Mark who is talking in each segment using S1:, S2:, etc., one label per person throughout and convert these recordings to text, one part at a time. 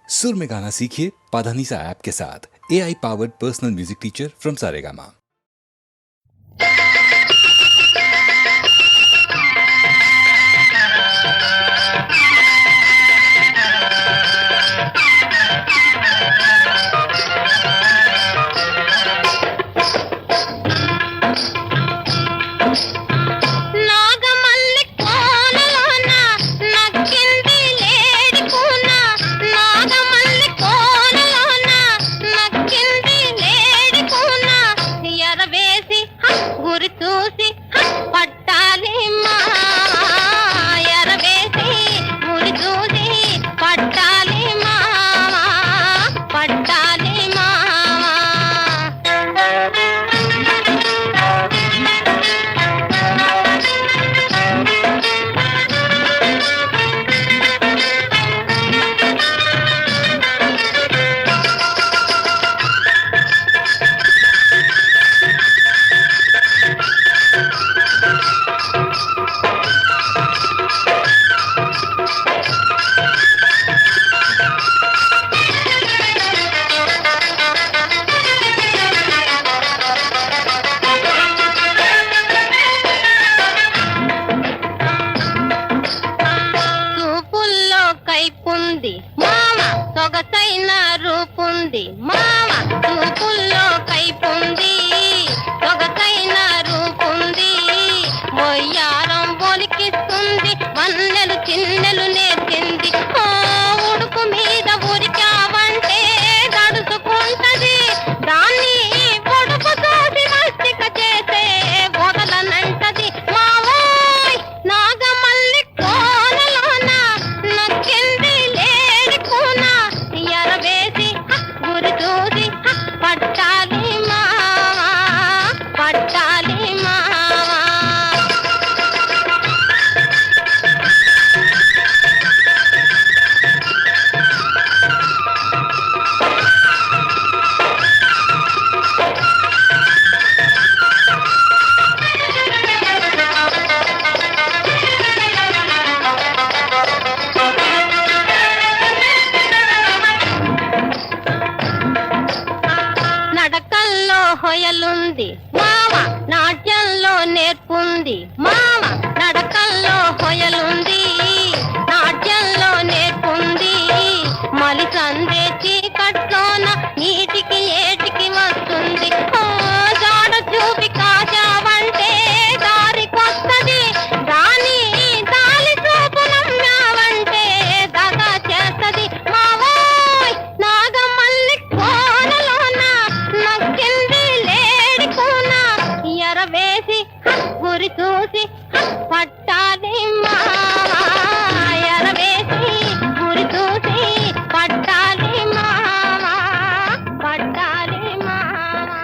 S1: सुर में गाना सीखिए पाधानीसा ऐप के साथ। AI powered personal music teacher from Saregama.
S2: సొగసైన రూపుంది మామ చూపుల్లో కైపుంది సొగసైన రూపుంది మొయ్యారం బొలికిస్తుంది వన్నెలు చిన్నెలు నేర్చింది ఉడుకు మీద ఉరికావంటే గడుచుకుంటది దాన్ని పొడుపు తోసి మస్తిక చేసే వదలనంటది మావోయ్ నాగమల్లి కోనలోన నక్కింది లేడి కూన ఎరవేసి గురి చూసి పట్టాలి మావా పట్టాలి మావా నడకల్లో హొయలుంది మామ నాట్యంలో నేర్పుంది మామ నడకల్లో హొయలుంది నాట్యంలో నేర్పుంది మలి సందే చీకట్లోన నీటికి ఏటికి వస్తుంది జాడ చూపి కాజావంటే దారికొస్తది దాని దాలి చూపు నమ్మావంటే దగా చేస్తది మావోయ్ నాగమల్లి కోనలోన నక్కింది లేడి కూన ఎరవేసి గురి చూసి పట్టాలి మావా ఎరవేసి గురి చూసి పట్టాలి మావా పట్టాలి మావా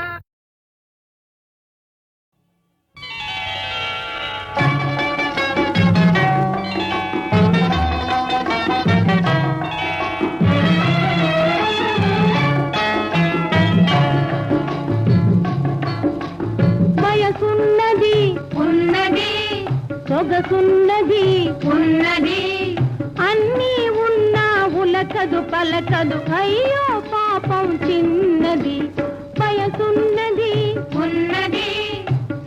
S3: వయసున్నది ఉన్నది సొగసున్నది ఉన్నది అన్నీ ఉన్నా ఉలకదు పలకదు అయ్యో పాపం చిన్నది వయసున్నది ఉన్నది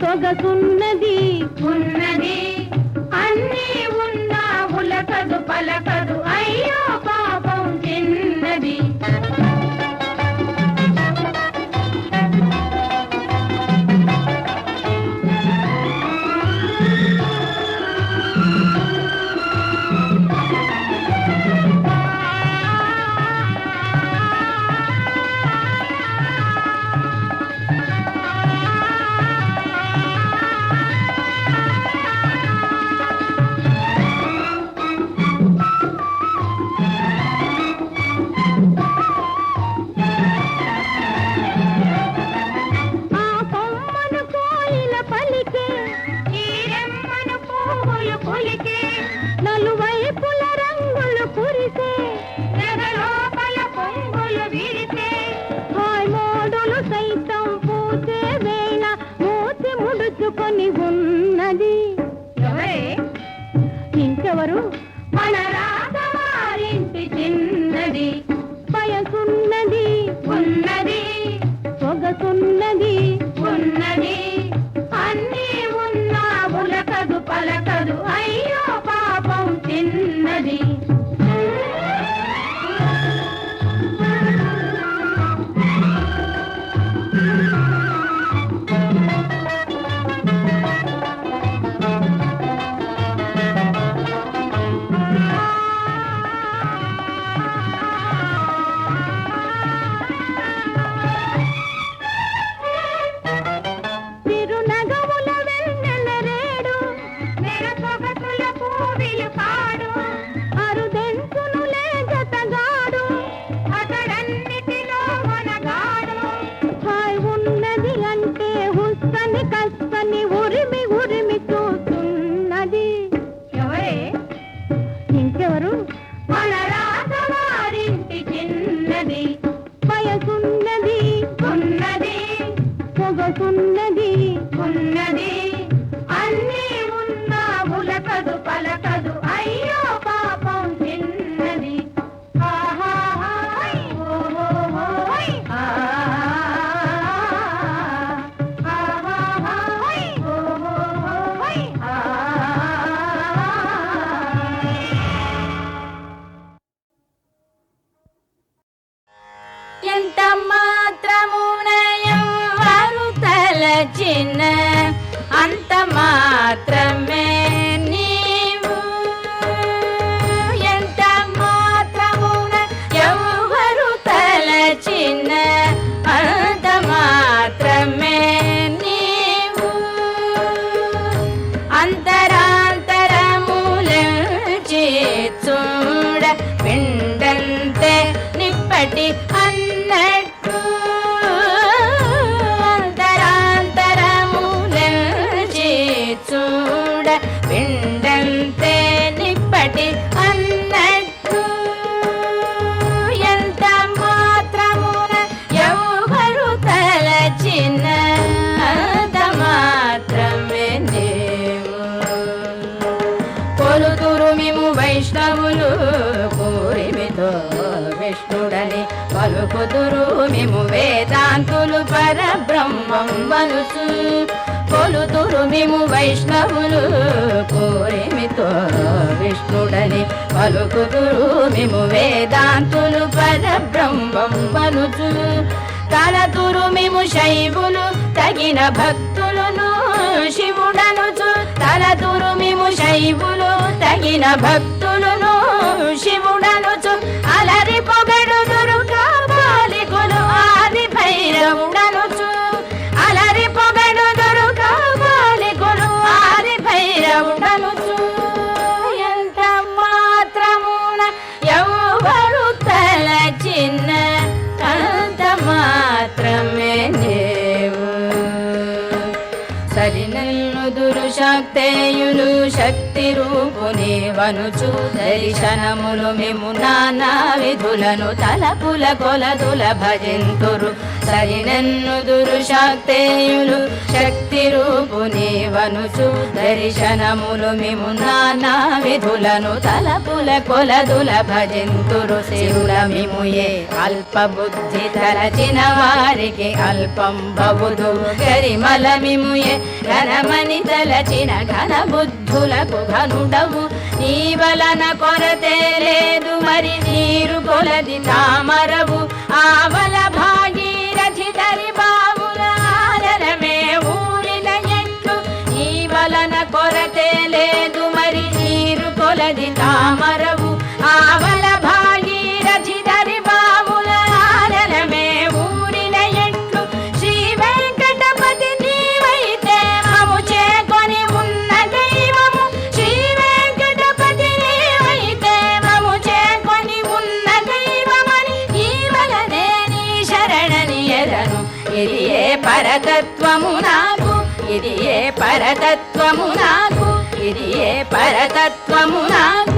S3: సొగసున్నది ఉన్నది అన్నీ ఉన్నా ఉలకదు పలకదు అయ్యో పాపం చిన్నది ఎంత మాత్రమున ఎవరు తలచిన అంత మాత్రమే నీవు. ఎంత మాత్రమున ఎవరు తలచిన అంత మాత్రమే నీవు. అంతరాంతరములచి చూడ పిండంతే నిప్పటి అన్నట్టు. అంతరాంతరములచి చూడ పిండంతే నిప్పటి అన్నట్టు. ఎంత మాత్రమున ఎవరు తలచిన అంత మాత్రమే నీవు. కొలుతురు మిము వైష్ణవులు కోరిమితో విష్ణుడని పలుకుదురు మిము వేదాంతులు పరబ్రహ్మం వనుచు. కొలుతురు మిము వైష్ణవులు కోరిమితో విష్ణుడని పలుకుదురు మిము వేదాంతులు పరబ్రహ్మం వనుచు. తలతురు మిము శైవులు తగిన భక్తులను శివుడనుచు. తలతురు మిము శైవులు తగిన భక్తులను శివుడనుచు. అలరి పొగడుదురు కాపాలికులు ఆది భైరవుడనుచు. అలరి పొగడుదురు కాపాలికులు ఆది భైరవుడనుచు. ఎంత మాత్రమున ఎవరు తలచిన అంత మాత్రమే నీవు. సరినల్లుదురు శక్తేయులు శక్తి రూపుని వనుచు. దర్శనములు మేము నానా విధులను తలపుల కొలదుల భజింతురు. సరినన్నుదురు శక్తేయులు శక్తి రూపుని వనుచు. దర్శనములు మేము నానా విధులను తలపుల కొలదుల భజింతురు. శివుల మిము ఏ అల్ప బుద్ధి తలచిన వారికి అల్పం బవుదు. గరిమల మిము ఏ ఘనమని తలచిన ఘన బుద్ధులకు ఘనుడవు. నీ వలన కొరతే లేదు మరి నీరు కొలది తామరవు. ఆవల భాగీరథి దరి బావుల ఆలనమే ఊరిన ఎట్లు. నీ వలన కొరతే లేదు మరి నీరు కొలది తామరవు. ఆవల భాగీరథి దరి బావుల ఆలనమే ఊరిన ఎట్లు. శ్రీ వెంకటపతి నీవైతే మము చేకొని ఉన్న దైవము. శ్రీ వెంకటపతి నీవైతే మము చేకొని ఉన్న దైవమని ఈ వలనే నీ శరణని ఎదను. ఇది ఏ పరతత్వము నాకు, ఇది ఏ పరతత్వము నాకు, ఇది ఏ పరతత్వము నాకు.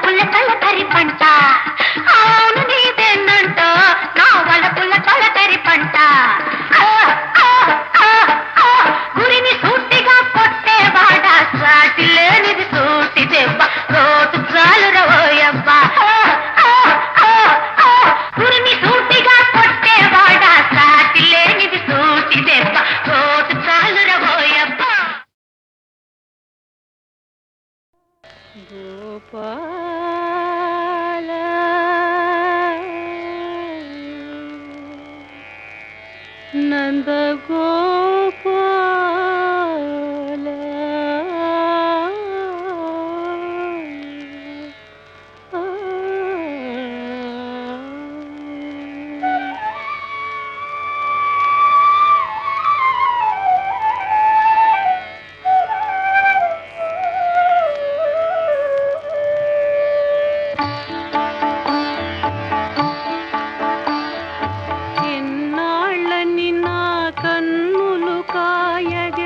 S2: వలపుల కలకరి పంట అవును నీదేనంట నా వలపుల కలకరి పంట గురిని సూటిగా కొట్టేవాడా సాటి లేనిది సూటి దెబ్బ రోటు చాలు రవోయబ్బా గురిని సూటిగా కొట్టేవాడా సాటి లేనిది సూటి దెబ్బ రోటు చాలు రవోయబ్బా గోపాల నంద గోపాల ఎన్నాళ్ళని నా కన్నులు కాయగ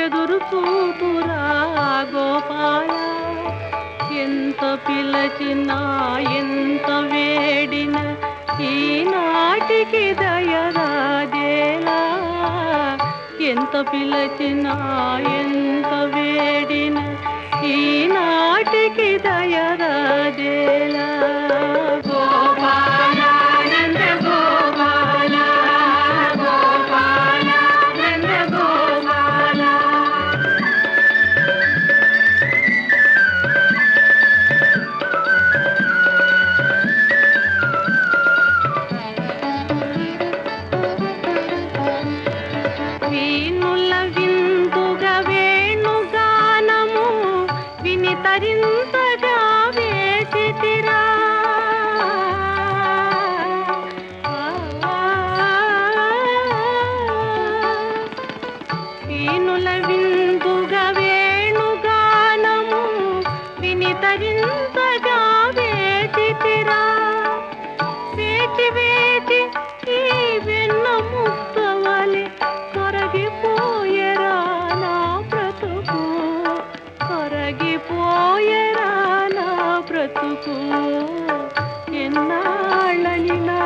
S2: ఎదురు చూపురా గోపాల ఎంత పిలచినా ఎంత వేడిన ఈనాటికి దయరాజేలా ఎంత పిలచినా ఎంత వేడిన ఈనాటికి దయరాజేలా గోపాల నంద గోపాల గోపాల నంద గోపాల వీణుల విందుగా వేణుగానము విని తరింతగా వేసితిరా వీణుల విందుగా వేణుగానము విని తరింతగా వేసితిరా వేచి వేచి ఈ వెన్న ముక్కవలె కరగిపోయరా నా బ్రతుకు కరగిపోయరా నా బ్రతుకు ఎన్నాళ్ళని నా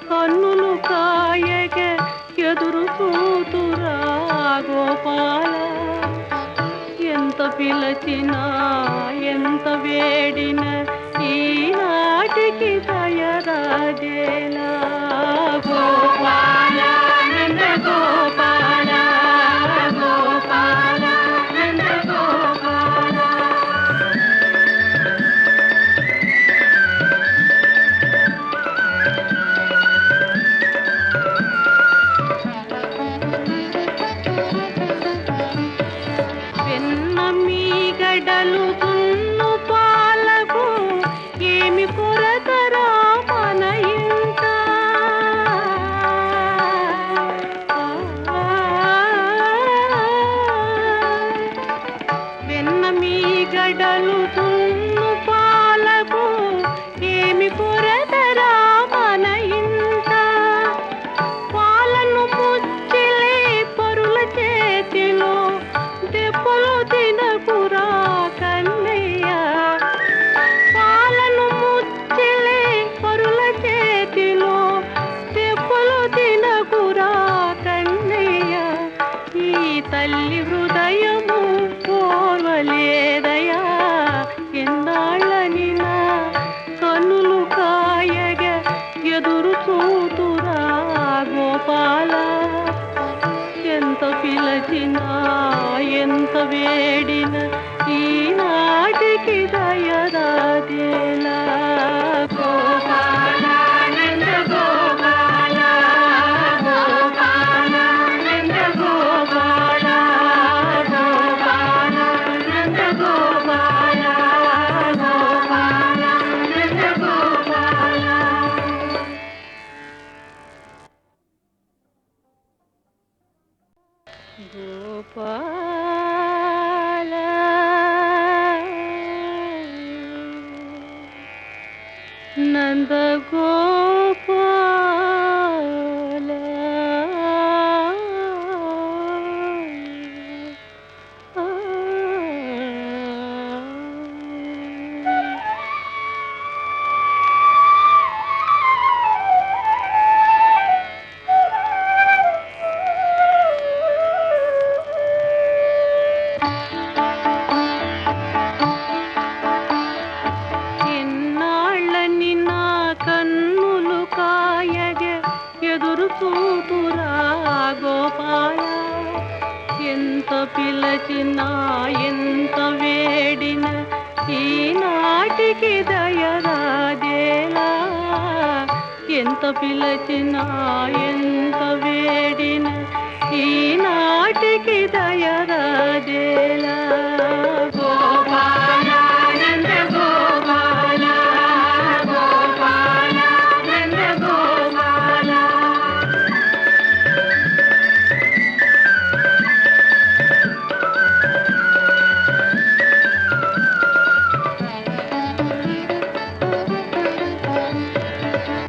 S2: కన్నులు కాయగ ఎదురు చూతురా గోపాల ఎంత పిలచినా ఎంత వేడిన ఈనాటికి దయరాజేలా గోపాల నంద గోపాల గోపాల నంద గోపాల వెన్న మీగడలు దున్ను పాలకు ఏమి కొరతరా మన ఇంట వెన్న మీగడలు దున్ను పాలకు ఏమి కొరతరా మన ఇంట పాలను ముచ్చిలే పరుల చేతిలో దెబ్బలు తినకురా కన్నయ్య పాలను ముచ్చిలే పరుల చేతిలో దెబ్బలు తినకురా కన్నయ్య ఈ తల్లి హృదయము పోవలేదయా ఎన్నాళ్ళని నా కన్నులు కాయగ ఎదురు చూతురా గోపాల ఎంత పిలచినా ఎంత వేడిన ఈనాటికి దయరాజేలా గోపాల నంద గోపాల గోపాల నంద గోపాల గోపాల నంద గోపాల గోపాల నంద గోపాల గోపాల నంద గోపాల
S4: పిలచినా ఎంత వేడిన ఈనాటికి దయరాజేలా ఎంత పిలచినా ఎంత వేడిన ఈనాటికి దయరాజేలా గోపాల నంద గోపాల గోపాల నంద గోపాల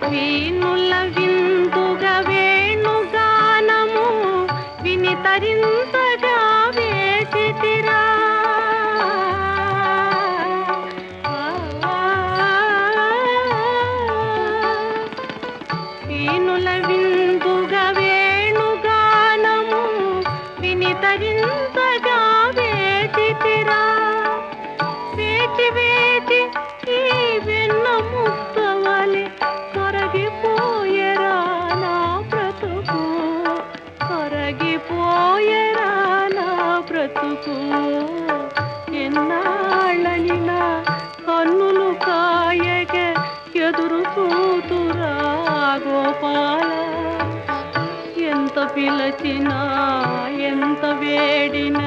S4: వీణుల విందుగా వేణుగానము వినితరించగా వేసితిరా వీణుల విందుగా వేణుగానము వినితరించగా వేసితిరా వేచి వేచి ఈ వెన్న ముక్కవలె కొరగిపోయరా నా బ్రతుకు కొరగిపోయరా నా బ్రతుకు ఎన్నాళ్ళని నా కన్నులు కాయగ ఎదురు చూతురా గోపాల ఎంత పిలచినా ఎంత వేడిన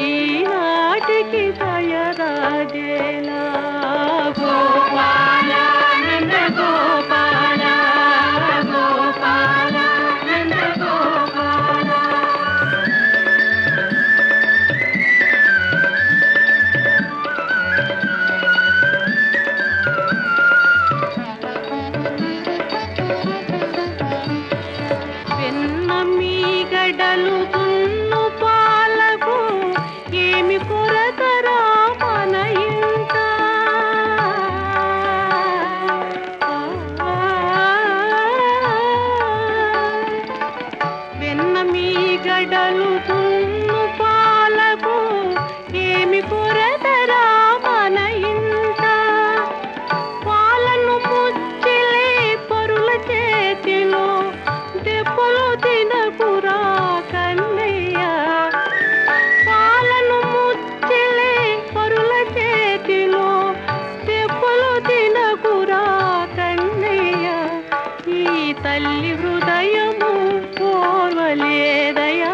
S4: ఈనాటికి దయరాజేలా గోపాల నంద గోపాల గోపాల నంద గోపాల వెన్న మీగడలు దున్ను పాలకు ఏమి కొరతరా మన ఇంట వెన్న మీగడలు దున్ను పాలకు ఏమి కొరతరా మన ఇంట పాలను ముచ్చిలే పరుల చేతిలో దెబ్బలు తినకురా కన్నయ్య పాలను ముచ్చిలే పరుల చేతిలో దెబ్బలు తినకురా కన్నయ్య ఈ తల్లి హృదయము పోవలేదయా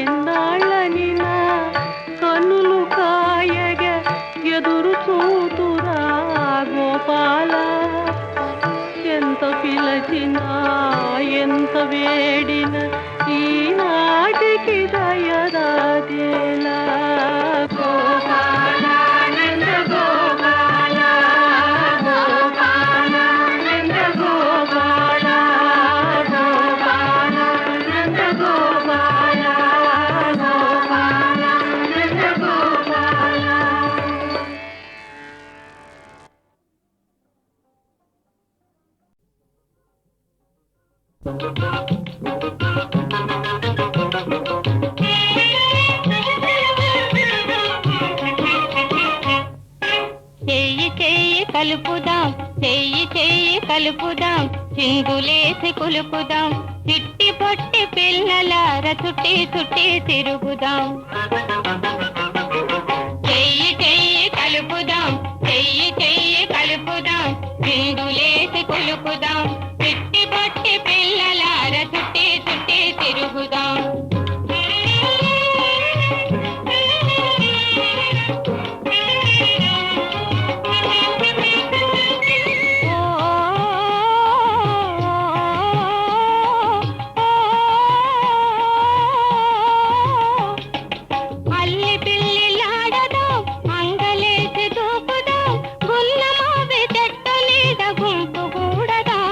S4: ఎన్నాళ్ళని నా కన్నులు కాయగ ఎదురు చూతురా గోపాల ఎంత పిలచినా ఎంత వేడిన ఈనాటికి దయరాజేలా గోపాల నంద గోపాల గోపాల నంద గోపాల గోపాల నంద గోపాల గోపాల నంద గోపాల
S2: చెయ్యి చెయ్యి కలుపుదాం చెయ్యి చెయ్యి కలుపుదాం చిందులేసి కులుపుదాం చిట్టి పొట్టి పిల్లలార చుట్టి చుట్టి తిరుగుదాం చెయ్యి చెయ్యి కలుపుదాం చెయ్యి చెయ్యి కలుపుదాం చిందులేసి కులుపుదాం చిట్టి పొట్టి పిల్లలార చుట్టి చుట్టి తిరుగుదాం అల్లి పిల్లిలాడదాం అంగలేసి దూకుదాం గున్నమావి చెట్టు నీడ గుంపు కూడదాం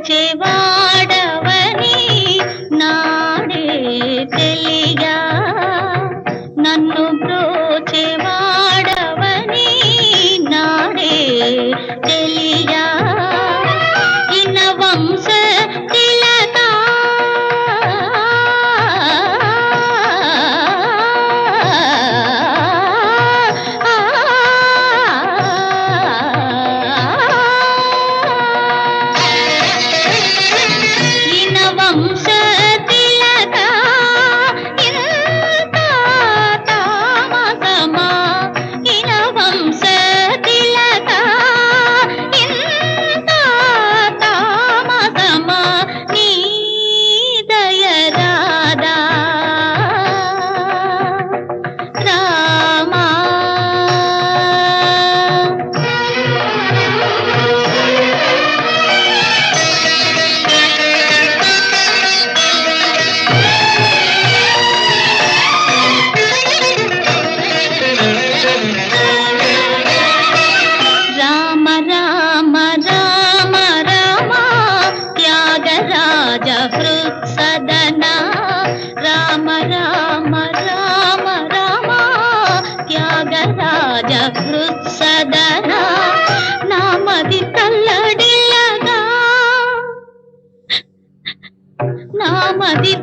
S2: బ్రోచేవాడవని నాడే తెలియా నన్ను బ్రోచేవాడవని నాడే తెలియా ఇన వంశ తిలకా ఇన వంశ తిలకా ఇంత తామసమా ఇన వంశ తిలకా ఇంత తామసమా నీ దయ రాధా రామా రామ రామ రామ రామ త్యాగరాజ హృత్సదన రామ రామ రామ రామ త్యాగరాజ హృత్సదన నామది తల్లడిల్లగా నామది